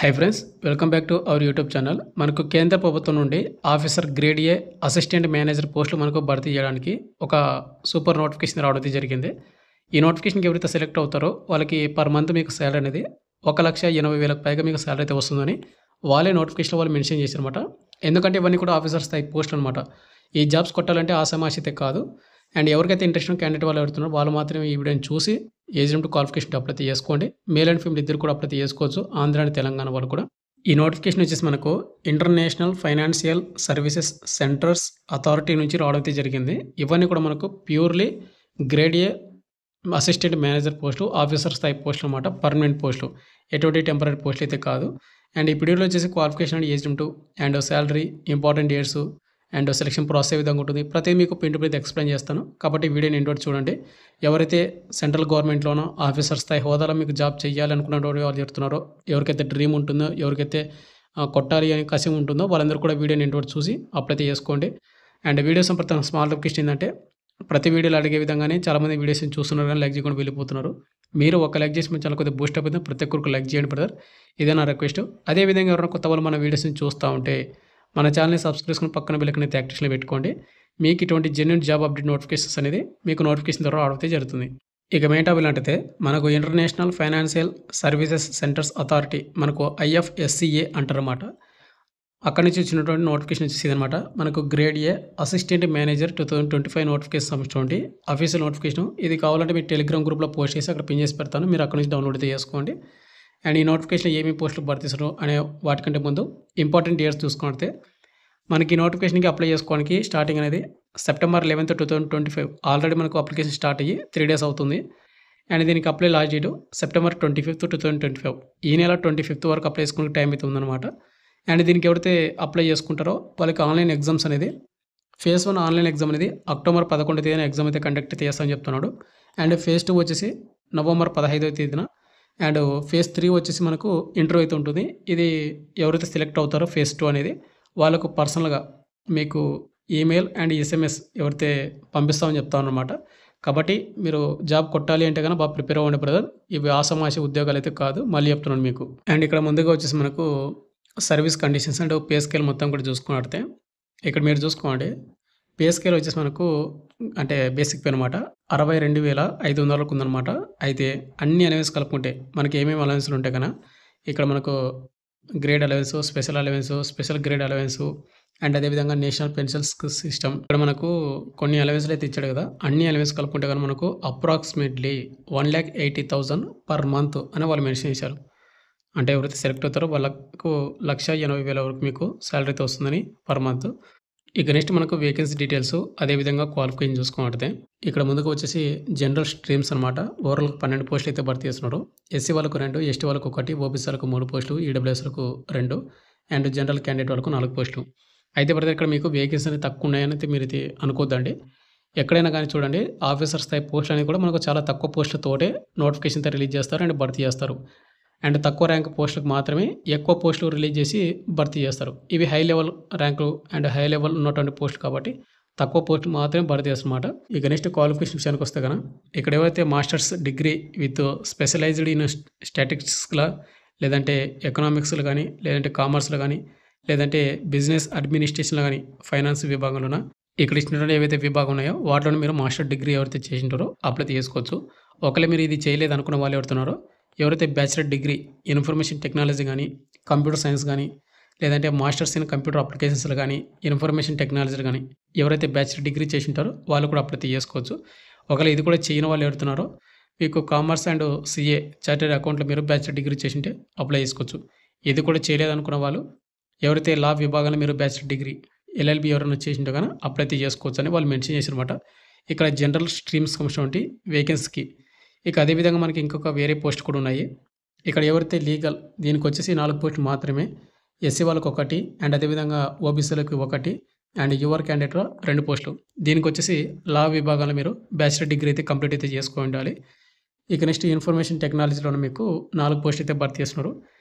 Hi friends, welcome back to our YouTube channel. మనకు కేంద్ర ప్రభుత్వం నుండి officer grade A assistant manager పోస్టులు మనకు భర్తీ చేయడానికి ఒక సూపర్ నోటిఫికేషన్ రావడం అయితే జరిగింది. ఈ నోటిఫికేషన్కి ఎవరైతే సెలెక్ట్ అవుతారో వాళ్ళకి పర్ మంత్ మీకు శాలరీ అనేది 1,80,000 పైగా మీకు శాలరీ అయితే వస్తుందని వాళ్ళే నోటిఫికేషన్లో వాళ్ళు మెన్షన్ చేశారన్నమాట. ఎందుకంటే ఇవన్నీ కూడా ఆఫీసర్ స్థాయి పోస్టులు అనమాట. ఈ జాబ్స్ కొట్టాలంటే ఆషామాషి అయితే కాదు. అండ్ ఎవరికైతే ఇంట్రెస్ట్ క్యాండిడేట్ వాళ్ళు ఎవరుతున్నారో వాళ్ళు మాత్రమే ఈ వీడియోని చూసి ఏజ్ లిమిట్ క్వాలిఫికేషన్ అప్లై చేసుకోండి. మేల్ అండ్ ఫీమేల్ ఇద్దరు కూడా అప్లై చేసుకోవచ్చు, ఆంధ్ర అండ్ తెలంగాణ వాళ్ళు కూడా. ఈ నోటిఫికేషన్ వచ్చేసి మనకు international financial services centres authority నుంచి రావడం అయితే జరిగింది. ఇవన్నీ కూడా మనకు purely grade A assistant manager post, officer స్థాయి పోస్టులు అనమాట. పర్మనెంట్ పోస్టులు, ఎటువంటి టెంపరీ పోస్టులు అయితే కాదు. అండ్ ఈ పీరియడ్లో వచ్చేసి qualification and age limit and salary, important dates and selection process ఏ విధంగా ఉంటుంది ప్రతి మీకు పిన్ టు పిన్ ఎక్స్ప్లెయిన్ చేస్తాను. కాబట్టి వీడియోని ఎండ్ చూడండి. ఎవరైతే సెంట్రల్ గవర్నమెంట్లోనో ఆఫీసర్ స్థాయి హోదాలో మీకు జాబ్ చేయాలనుకున్నటువంటి వాళ్ళు చెప్తున్నారో, ఎవరికైతే డ్రీమ్ ఉంటుందో, ఎవరికైతే కొట్టాలి అని కసి ఉంటుందో వాళ్ళందరూ కూడా వీడియోని ఎండ్ చూసి అప్లై చేసుకోండి. అండ్ వీడియో సంప్రదాయం స్మాల్ రిక్వెస్ట్ ఏంటంటే ప్రతి వీడియోలో అడిగే విధంగానే చాలామంది వీడియోస్ని చూస్తున్నారు కానీ లైక్ చేయకుండా వెళ్ళిపోతున్నారు. మీరు ఒక లైక్ చేసి మన ఛానల్ కొద్దిగా బూస్ట్ అయిపోతుంది. ప్రతి ఒక్కరికి లైక్ చేయండి బ్రదర్, ఇదే నా రిక్వెస్ట్. అదేవిధంగా ఎవరైనా కొత్త వాళ్ళు మన వీడియోస్ని చూస్తూ ఉంటే మన ఛానల్ని సబ్స్క్రైబ్ చేసుకుని పక్కన బెల్ అయితే యాక్టివ్లో పెట్టుకోండి. మీకు ఇటువంటి జెన్యూన్ జాబ్ అప్డేట్ నోటిఫికేషన్స్ అనేది మీకు నోటిఫికేషన్ ద్వారా రావడం జరుగుతుంది. ఇక మెయిన్ టాపిక్ అంటే మనకు international financial services centres authority, మనకు IFSCA అంటారన్నమాట. అక్కడి నుంచి వచ్చినటువంటి నోటిఫికేషన్ వచ్చేసి అనమాట. మనకు grade A assistant manager 2025 notification సంబంధించి అఫీషియల్ నోటిఫికేషన్. ఇది కావాలంటే మీరు టెలిగ్రామ్ గ్రూప్లో పోస్ట్ చేసి అక్కడ పిన్ చేసి పెడతాను, మీరు అక్కడ నుంచి డౌన్లోడ్ అయితే చేసుకోండి. అండ్ ఈ నోటిఫికేషన్ ఏమేమి పోస్టులు భర్తీస్తారు అనే వాటికంటే ముందు ఇంపార్టెంట్ డేట్స్ చూసుకుంటే మనకి ఈ నోటిఫికేషన్కి అప్లై చేసుకోవడానికి స్టార్టింగ్ అనేది September 11, 2025. ఆల్రెడీ మనకు అప్లికేషన్ స్టార్ట్ అయ్యి 3 days అవుతుంది. అండ్ దీనికి అప్లై లాస్ట్ డేట్ September 25, 2025. ఈ నెల 25th వరకు అప్లై చేసుకునే టైం అయితే ఉందన్నమాట. అండ్ దీనికి ఎవరైతే అప్లై చేసుకుంటారో వాళ్ళకి ఆన్లైన్ ఎగ్జామ్స్ అనేది ఫేజ్ 1 ఆన్లైన్ ఎగ్జామ్ అనేది October 11 ఎగ్జామ్ అయితే కండక్ట్ చేస్తామని చెప్తున్నాడు. అండ్ ఫేజ్ 2 వచ్చేసి November 15 అండ్ ఫేజ్ 3 వచ్చేసి మనకు ఇంటర్వ్యూ అయితే ఉంటుంది. ఇది ఎవరైతే సెలెక్ట్ అవుతారో ఫేజ్ 2 అనేది వాళ్ళకు పర్సనల్గా మీకు ఈమెయిల్ అండ్ SMS ఎవరైతే పంపిస్తామని చెప్తాను అనమాట. కాబట్టి మీరు జాబ్ కొట్టాలి అంటే కనుక బాగా ప్రిపేర్ అవ్వండి బ్రదర్. ఇవి ఆషామాషి ఉద్యోగాలు అయితే కాదు, మళ్ళీ చెప్తున్నాను మీకు. అండ్ ఇక్కడ ముందుగా వచ్చేసి మనకు service conditions and pay scale మొత్తం కూడా చూసుకున్నట్టే ఇక్కడ మీరు చూసుకోండి. పే స్కేల్ వచ్చేసి మనకు అంటే బేసిక్ పే అనమాట 62,500 ఉందన్నమాట. అయితే అన్ని అలవెన్స్ కలుపుకుంటే మనకి ఏమేమి అలవెన్స్లు ఉంటాయి కన్నా ఇక్కడ మనకు grade allowance, special allowance, special grade allowance and అదేవిధంగా నేషనల్ పెన్షన్ సిస్టమ్ ఇక్కడ మనకు కొన్ని అలవెన్స్లు అయితే ఇచ్చాడు కదా. అన్ని అలవెన్స్ కలుపుకుంటే కానీ మనకు అప్రాక్సిమేట్లీ 1,80,000 పర్ మంత్ అని వాళ్ళు మెన్షన్ చేశారు. అంటే ఎవరైతే సెలెక్ట్ అవుతారో వాళ్ళకు 1,80,000 వరకు మీకు శాలరీ అయితే వస్తుందని పర్ మంత్. ఇక నెక్స్ట్ మనకు వేకెన్సీ డీటెయిల్స్ అదేవిధంగా క్వాలిఫికేషన్ చూసుకుంటే ఇక్కడ ముందుకు వచ్చేసి జనరల్ స్ట్రీమ్స్ అనమాట. ఓవరాల్ 12 పోస్టులు అయితే భర్తీ చేస్తున్నారు. SC వాళ్ళకు 2, ST వాళ్ళకు 1, OBC వాళ్ళకు 3 పోస్టులు, EWS వాళ్ళకు 2 అండ్ జనరల్ క్యాండిడేట్ వాళ్ళకు 4 పోస్టులు. అయితే బ్రదర్ ఇక్కడ మీకు వేకెన్సీ అనేది తక్కువ ఉన్నాయని మీరు ఇది అనుకోద్దండి. ఎక్కడైనా కానీ చూడండి ఆఫీసర్ స్థాయి పోస్టులు అనేది కూడా మనకు చాలా తక్కువ పోస్టులతోటే నోటిఫికేషన్ అయితే రిలీజ్ చేస్తారు అండ్ భర్తీ చేస్తారు. అండ్ తక్కువ ర్యాంక్ పోస్టులకు మాత్రమే ఎక్కువ పోస్టులు రిలీజ్ చేసి భర్తీ చేస్తారు. ఇవి హై లెవెల్ ర్యాంకులు అండ్ హై లెవెల్ ఉన్నటువంటి పోస్టులు కాబట్టి తక్కువ పోస్టులు మాత్రమే భర్తీ చేస్తారన్నమాట. ఇక నెక్స్ట్ క్వాలిఫికేషన్ విషయానికి వస్తే కనుక ఇక్కడ ఎవరైతే masters degree with specialized in స్టాటిస్టిక్స్లో లేదంటే ఎకనామిక్స్లో కానీ లేదంటే కామర్స్లో కానీ లేదంటే బిజినెస్ అడ్మినిస్ట్రేషన్లో కానీ ఫైనాన్స్ విభాగంలోన ఇక్కడ ఇచ్చినటువంటి ఏవైతే విభాగం ఉన్నాయో వాటిలో మీరు మాస్టర్ డిగ్రీ ఎవరైతే చేసింటారో అప్లై చేసుకోవచ్చు. ఒకవేళ మీరు ఇది చేయలేదు అనుకున్న వాళ్ళు ఎవరుతున్నారో ఎవరైతే బ్యాచిలర్ డిగ్రీ ఇన్ఫర్మేషన్ టెక్నాలజీ కానీ కంప్యూటర్ సైన్స్ కానీ లేదంటే మాస్టర్స్ ఇన్ కంప్యూటర్ అప్లికేషన్స్లో కానీ ఇన్ఫర్మేషన్ టెక్నాలజీలు కానీ ఎవరైతే బ్యాచిలర్ డిగ్రీ చేసింటారో వాళ్ళు కూడా అప్లై చేసుకోవచ్చు. ఒకవేళ ఇది కూడా చేయని వాళ్ళు ఎవరుతున్నారో మీకు కామర్స్ అండ్ CA చార్టెడ్ అకౌంట్లో మీరు బ్యాచిలర్ డిగ్రీ చేసింటే అప్లై చేసుకోవచ్చు. ఇది కూడా చేయలేదు అనుకున్న వాళ్ళు ఎవరైతే లా విభాగంలో మీరు బ్యాచిలర్ డిగ్రీ LLB ఎవరైనా చేసింటే కానీ అప్లై చేసుకోవచ్చు అని వాళ్ళు మెన్షన్ చేశారన్నమాట. ఇక్కడ జనరల్ స్ట్రీమ్స్ సంబంధించి వేకెన్సీకి ఇక అదేవిధంగా మనకి ఇంకొక వేరే పోస్ట్ కూడా ఉన్నాయి. ఇక్కడ ఎవరైతే లీగల్ దీనికి వచ్చేసి 4 పోస్టులు మాత్రమే. SC వాళ్ళకు 1 అండ్ అదేవిధంగా OBCలకు 1 అండ్ యువర్ క్యాండిడేట్లో 2 పోస్టులు. దీనికి వచ్చేసి లా విభాగంలో మీరు బ్యాచిలర్ డిగ్రీ అయితే కంప్లీట్ అయితే చేసుకొని ఉండాలి. ఇక నెక్స్ట్ ఇన్ఫర్మేషన్ టెక్నాలజీలో మీకు 4 పోస్టులు అయితే భర్తీ చేస్తున్నారు.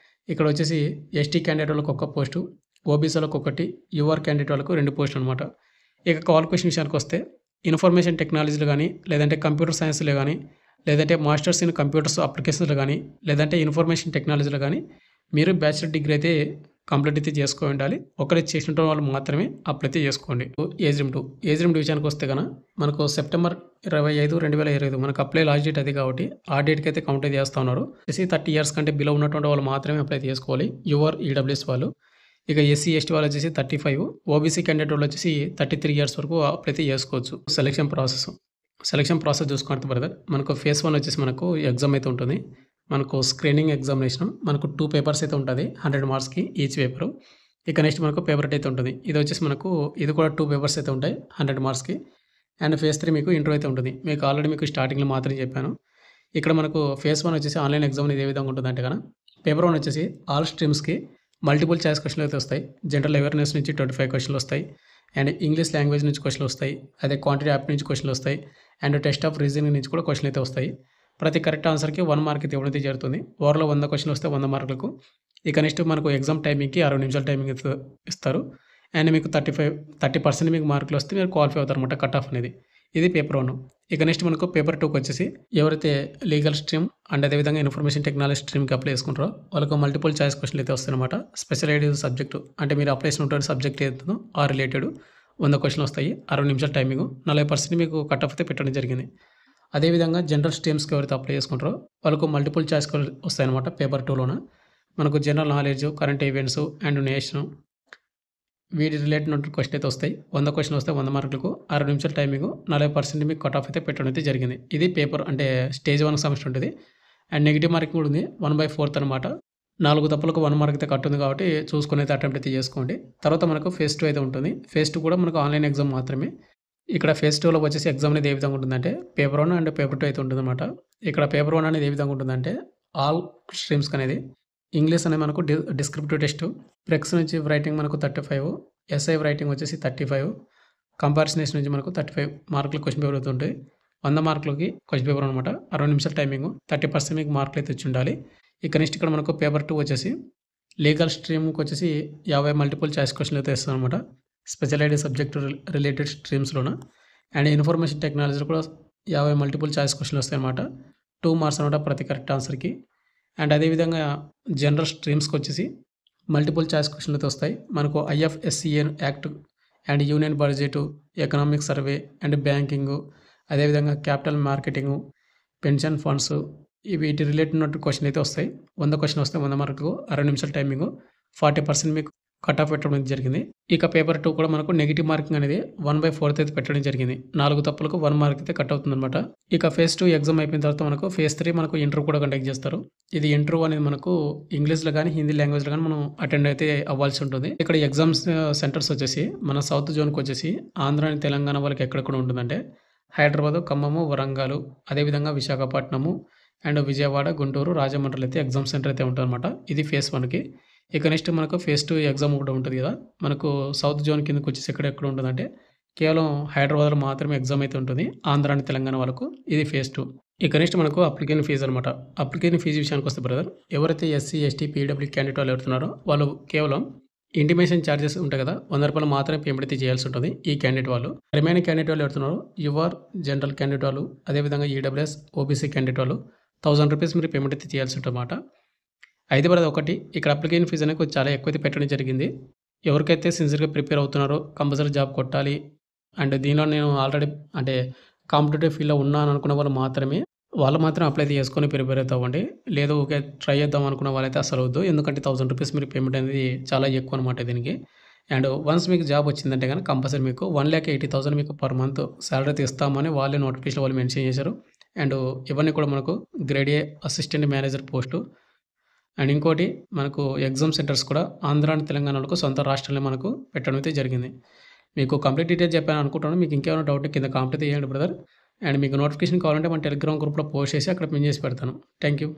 ఇక్కడ వచ్చేసి ST క్యాండిడేట్ వాళ్ళకు 1 పోస్టు, OBC వాళ్ళకు 1, యువర్ క్యాండిడేట్ వాళ్ళకు 2 పోస్టులు అనమాట. ఇక క్వాలిఫికేషన్ విషయానికి వస్తే ఇన్ఫర్మేషన్ టెక్నాలజీలో కానీ లేదంటే కంప్యూటర్ సైన్స్లో కానీ లేదంటే మాస్టర్స్ ఇన్ కంప్యూటర్స్ అప్లికేషన్స్లో కానీ లేదంటే ఇన్ఫర్మేషన్ టెక్నాలజీలో కానీ మీరు బ్యాచిలర్ డిగ్రీ అయితే కంప్లీట్ అయితే చేసుకొని ఉండాలి. ఒకరు చేసిన వాళ్ళు మాత్రమే అప్లై అయితే చేసుకోండి. ఏజ్ లిమిట్ విషయానికి వస్తే కనుక మనకు సెప్టెంబర్ 25, 2025 మనకు అప్లై లాస్ట్ డేట్ అది కాబట్టి ఆ డేట్కి అయితే కౌంట్ చేస్తూ ఉన్నారు. 30 ఇయర్స్ కంటే బిలో ఉన్నటువంటి వాళ్ళు మాత్రమే అప్లై చేసుకోవాలి. యువర్ ఈడబ్ల్యూఎస్ వాళ్ళు. ఇక ఎస్సీ ఎస్టీ వాళ్ళు వచ్చేసి 35, ఓబీసీ క్యాండిడేట్ వాళ్ళు వచ్చేసి 33 ఇయర్స్ వరకు అప్లై అయితే చేసుకోవచ్చు. సెలక్షన్ ప్రాసెస్ చూసుకుంటే బ్రదర్ మనకు ఫేజ్ 1 వచ్చేసి మనకు ఎగ్జామ్ అయితే ఉంటుంది. మనకు స్క్రీనింగ్ ఎగ్జామినేషన్ మనకు 2 పేపర్స్ అయితే ఉంటుంది 100 మార్క్స్కి ఈచ్ పేపరు. ఇక నెక్స్ట్ మనకు పేపర్ అయితే ఉంటుంది. ఇది వచ్చేసి మనకు ఇది కూడా 2 పేపర్స్ అయితే ఉంటాయి 100 మార్క్స్కి. అండ్ ఫేజ్ 3 మీకు ఇంటర్వ్యూ అయితే ఉంటుంది. మీకు ఆల్రెడీ మీకు స్టార్టింగ్లో మాత్రమే చెప్పాను. ఇక్కడ మనకు ఫేజ్ 1 వచ్చేసి ఆన్లైన్ ఎగ్జామ్ అనేది ఏ విధంగా ఉంటుందంటే కనుక పేపర్ 1 వచ్చేసి ఆల్ స్ట్రీమ్స్కి మల్టిపుల్ చాయిస్ క్వశ్చన్లు అయితే వస్తాయి. జనరల్ అవేర్నెస్ నుంచి 25 క్వశ్చన్లు వస్తాయి. అండ్ ఇంగ్లీష్ లాంగ్వేజ్ నుంచి క్వశ్చన్లు వస్తాయి. అదే క్వాంటిటీ యాప్ నుంచి క్వశ్చన్లు వస్తాయి. అండ్ టెస్ట్ ఆఫ్ రీజనింగ్ నుంచి కూడా క్వశ్చన్లు అయితే వస్తాయి. ప్రతి కరెక్ట్ ఆన్సర్కి 1 మార్క్ అయితే ఇవ్వడం జరుగుతుంది. ఓవర్లో 100 క్వశ్చన్లు వస్తే 100 మార్కులకు. ఇక నెక్స్ట్ మనకు ఎగ్జామ్ టైమింగ్కి 60 నిమిషాల టైమింగ్ ఇస్తారు. అండ్ మీకు 30% మీకు మార్కులు వస్తే మీరు క్వాలిఫై అవుతారు అనమాట కట్ ఆఫ్ అనేది. ఇది పేపర్ 1. ఇక నెక్స్ట్ మనకు పేపర్ 2కి వచ్చేసి ఎవరైతే లీగల్ స్ట్రీమ్ అండ్ అదేవిధంగా ఇన్ఫర్మేషన్ టెక్నాలజీ స్ట్రీమ్కి అప్లై చేసుకుంటారో వాళ్ళకు మల్టిపుల్ చాయిస్ క్వశ్చన్లు అయితే వస్తాయి అనమాట. స్పెషలైజ్డ్ సబ్జెక్టు అంటే మీరు అప్లై చేసినటువంటి సబ్జెక్ట్ ఏదో ఆ రిలేటెడ్ 100 క్వశ్చన్లు వస్తాయి. 60 నిమిషాల టైమింగ్. 40% మీకు కట్ ఆఫ్ అయితే పెట్టడం జరిగింది. అదేవిధంగా జనరల్ స్ట్రీమ్స్కి ఎవరైతే అప్లై చేసుకుంటారో వాళ్ళకు మల్టిపుల్ చాయిస్ వస్తాయన్నమాట పేపర్ 2లోన. మనకు general knowledge, current events and nation వీటి రిలేటెడ్ క్వశ్చన్ అయితే వస్తాయి. 100 క్వశ్చన్లు వస్తాయి 100 మార్కులకు. 60 నిమిషాల టైమింగ్. 40% మీకు కట్ ఆఫ్ అయితే పెట్టడం అయితే జరిగింది. ఇది పేపర్ అంటే స్టేజ్ 1 సెమిస్టర్ ఉంటుంది. అండ్ నెగిటివ్ మార్కింగ్ కూడా ఉంది 1/4 అనమాట. 4 తప్పులకు 1 మార్క్ అయితే కట్ ఉంది కాబట్టి చూసుకుని అయితే అటెంప్ట్ అయితే చేసుకోండి. తర్వాత మనకు ఫేజ్ 2 అయితే ఉంటుంది. ఫేజ్ 2 కూడా మనకు ఆన్లైన్ ఎగ్జామ్ మాత్రమే. ఇక్కడ ఫేజ్ 2లో వచ్చేసి ఎగ్జామ్ అనేది ఏ విధంగా ఉంటుందంటే పేపర్ 1 అండ్ పేపర్ 2 అయితే ఉంటుందన్నమాట. ఇక్కడ పేపర్ 1 అనేది ఏ విధంగా ఉంటుందంటే ఆల్ స్ట్రీమ్స్కి అనేది ఇంగ్లీష్ అనేది మనకు డిస్క్రిప్టివ్ టెస్ట్, ప్రెక్స్ నుంచి రైటింగ్ మనకు 35, ఎస్ఐ రైటింగ్ వచ్చేసి 35, కంపారిజనేషన్ నుంచి మనకు 35 మార్కులు క్వశ్చన్ పేపర్ అయితే ఉంటాయి. 100 మార్కులకి క్వశ్చన్ పేపర్ అనమాట. 60 నిమిషాల టైమింగ్. 30% మీకు మార్కులు అయితే వచ్చి ఉండాలి. ఇక నెక్స్ట్ ఇక్కడ మనకు పేపర్ 2 వచ్చేసి లీగల్ స్ట్రీమ్కి వచ్చేసి 50 మల్టిపుల్ చాయిస్ క్వశ్చన్లు అయితే ఇస్తాం అనమాట. స్పెషలైజ్డ్ సబ్జెక్ట్ రిలేటెడ్ స్ట్రీమ్స్లోన. అండ్ ఇన్ఫర్మేషన్ టెక్నాలజీలో కూడా 50 మల్టిపుల్ చాయిస్ క్వశ్చన్లు వస్తాయి అనమాట. 2 మార్క్స్ అనమాట ప్రతి కరెక్ట్ ఆన్సర్కి. అండ్ అదేవిధంగా జనరల్ స్ట్రీమ్స్కి వచ్చేసి మల్టిపుల్ చాయిస్ క్వశ్చన్లు అయితే వస్తాయి. మనకు IFSCA act and union budget, economic survey and banking, అదేవిధంగా క్యాపిటల్ మార్కెటింగ్, పెన్షన్ ఫండ్స్ వీటి రిలేటెడ్ ఉన్నట్టు క్వశ్చన్ అయితే వస్తాయి. 100 క్వశ్చన్ వస్తాయి 100 మార్కులకు. 60 నిమిషాల టైమింగ్. 40% మీకు కట్ ఆఫ్ పెట్టడం జరిగింది. ఇక పేపర్ 2 కూడా మనకు నెగిటివ్ మార్కింగ్ అనేది 1/4 అయితే పెట్టడం జరిగింది. 4 తప్పులకు 1 మార్క్ అయితే కట్ అవుతుందన్నమాట. ఇక ఫేజ్ 2 ఎగ్జామ్ అయిపోయిన తర్వాత మనకు ఫేజ్ 3 మనకు ఇంటర్వ్యూ కూడా కండక్ట్ చేస్తారు. ఇది ఇంటర్వ్యూ అనేది మనకు ఇంగ్లీష్లో కానీ హిందీ లాంగ్వేజ్లో కానీ మనం అటెండ్ అయితే అవ్వాల్సి ఉంటుంది. ఇక్కడ ఎగ్జామ్స్ సెంటర్స్ వచ్చేసి మన సౌత్ జోన్కి వచ్చేసి ఆంధ్ర అండ్ తెలంగాణ వాళ్ళకి ఎక్కడ కూడా ఉంటుందంటే హైదరాబాదు, ఖమ్మము, వరంగల్, అదేవిధంగా విశాఖపట్నము అండ్ విజయవాడ, గుంటూరు, రాజమండ్రిలో అయితే ఎగ్జామ్ సెంటర్ అయితే ఉంటుందన్నమాట. ఇది ఫేజ్ 1కి. ఇక నెక్స్ట్ మనకు ఫేజ్ 2 ఎగ్జామ్ కూడా ఉంటుంది కదా. మనకు సౌత్ జోన్ కిందకి వచ్చేసి ఎక్కడ ఉంటుందంటే కేవలం హైదరాబాద్లో మాత్రమే ఎగ్జామ్ అయితే ఉంటుంది ఆంధ్ర అండ్ తెలంగాణ వాళ్ళకు. ఇది ఫేజ్ 2. ఇక నెక్స్ట్ మనకు అప్లికేషన్ ఫీజు అనమాట. అప్లికేషన్ ఫీజు విషయానికి వస్తే బ్రదర్ ఎవరైతే ఎస్సీ, ఎస్టీ, పీడబ్ల్యూ క్యాండిడేట్ వాళ్ళు ఎవరుతున్నారో వాళ్ళు కేవలం ఇంటిమేషన్ ఛార్జెస్ ఉంటాయి కదా 100 రూపాయలు మాత్రమే పేమెంట్ అయితే చేయాల్సి ఉంటుంది ఈ క్యాండిడేట్ వాళ్ళు. రిమైనింగ్ క్యాండిడేట్ వాళ్ళు ఎవరుతున్నారో యువర్ జనరల్ క్యాండిడేట్ వాళ్ళు, అదేవిధంగా ఈడబ్ల్యూఎస్, ఓబీసీ క్యాండిడేట్ వాళ్ళు 1000 రూపీస్ మీరు పేమెంట్ అయితే చేయాల్సి ఉంటుందన్నమాట. అయితే బ్రదర్ ఒకటి ఇక్కడ అప్లికేషన్ ఫీజు అనేది కొంచెం చాలా ఎక్కువైతే పెట్టడం జరిగింది. ఎవరికైతే సిన్సియర్గా ప్రిపేర్ అవుతున్నారో కంపల్సరీ జాబ్ కొట్టాలి అండ్ దీనిలో నేను ఆల్రెడీ అంటే కాంపిటేటివ్ ఫీల్డ్లో ఉన్నాను అనుకున్న వాళ్ళు మాత్రం అప్లై చేసుకొని ప్రిపేర్ అవుతామండి. లేదు ఓకే ట్రై చేద్దాం అనుకున్న వాళ్ళైతే అసలు వద్దు. ఎందుకంటే 1000 రూపీస్ మీరు పేమెంట్ అనేది చాలా ఎక్కువ అనమాట దీనికి. అండ్ వన్స్ మీకు జాబ్ వచ్చిందంటే కనుక కంపల్సరీ మీకు 1,80,000 మీకు పర్ మంత్ శాలరీ అయితే ఇస్తామని వాళ్ళే నోటిఫికేషన్ వాళ్ళు మెన్షన్ చేశారు. అండ్ ఇవన్నీ కూడా మనకు grade A assistant manager post. And ఇంకోటి మనకు ఎగ్జామ్ సెంటర్స్ కూడా ఆంధ్ర అండ్ తెలంగాణలో సొంత రాష్ట్రాల్లో మనకు పెట్టడం అయితే జరిగింది. మీకు కంప్లీట్ డీటెయిల్స్ చెప్పాను అనుకుంటున్నాను. మీకు ఇంకేమైనా డౌట్ కింద కామెంట్ అయితే చేయండి బ్రదర్. అండ్ మీకు నోటిఫికేషన్ కావాలంటే మన టెలిగ్రామ్ గ్రూప్లో పోస్ట్ చేసి అక్కడ పిన్ చేసి పెడతాను. Thank you.